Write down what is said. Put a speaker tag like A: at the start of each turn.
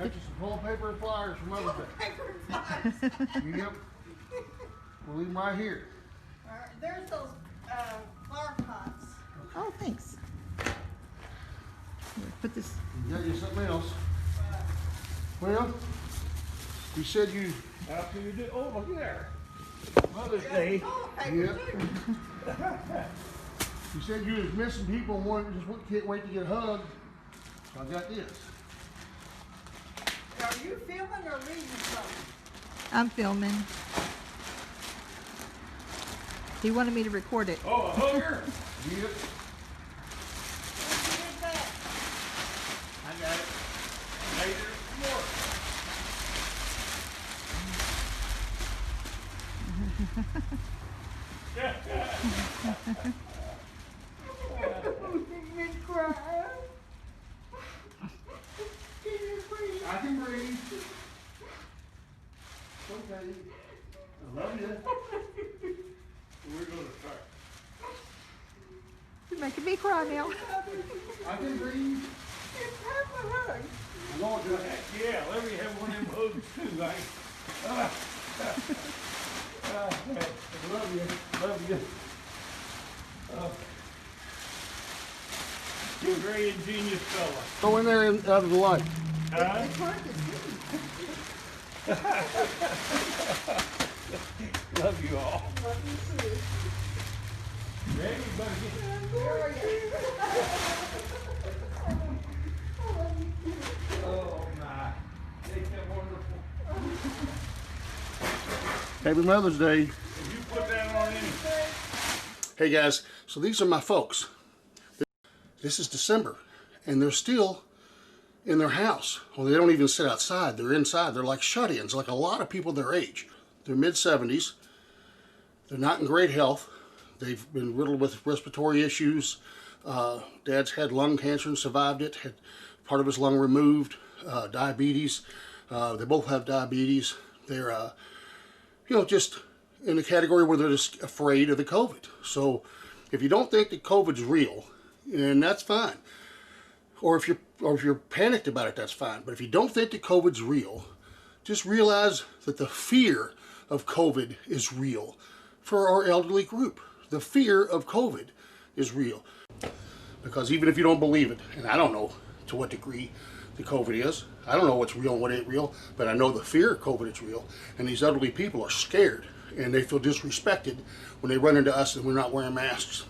A: Got you some toilet paper and flyers from Mother's Day.
B: Paper and flyers.
A: Yep. We'll leave them right here.
B: All right, there's those flower pots.
C: Oh, thanks. Here, put this.
A: You got you something else? Well, you said you.
D: After you did, oh look there. Mother's Day.
A: Yep. You said you was missing people and just can't wait to get hugged. So I got this.
B: Are you filming or reading something?
C: I'm filming. He wanted me to record it.
D: Oh, a hugger?
A: Yep.
B: Where'd you get that?
D: I got it. Made it more.
B: Make me cry. Can you breathe?
A: I can breathe. Okay. I love you.
D: We're gonna start.
C: You're making me cry now.
A: I can breathe.
B: It's half a hug.
A: I'm going to
D: Heck yeah, let me have one of them hugs too.
A: I love you.
D: Love you. You're a very ingenious fella.
A: Go in there and out of the light.
D: Huh?
B: It's hard to see.
D: Love you all.
B: Love you too.
D: Ready, buddy?
B: Where are you?
D: Oh my. Ain't that wonderful?
A: Happy Mother's Day.
D: Did you put that on anything?
A: Hey guys, so these are my folks. This is December, and they're still in their house. Well, they don't even sit outside. They're inside. They're like shut-ins, like a lot of people their age. They're mid-70s. They're not in great health. They've been riddled with respiratory issues. Dad's had lung cancer and survived it. Had part of his lung removed. Diabetes. They both have diabetes. They're, you know, just in the category where they're just afraid of the COVID. So if you don't think that COVID's real, and that's fine. Or if you're panicked about it, that's fine. But if you don't think that COVID's real, just realize that the fear of COVID is real for our elderly group. The fear of COVID is real. Because even if you don't believe it, and I don't know to what degree the COVID is, I don't know what's real and what ain't real, but I know the fear of COVID is real, and these elderly people are scared, and they feel disrespected when they run into us and we're not wearing masks.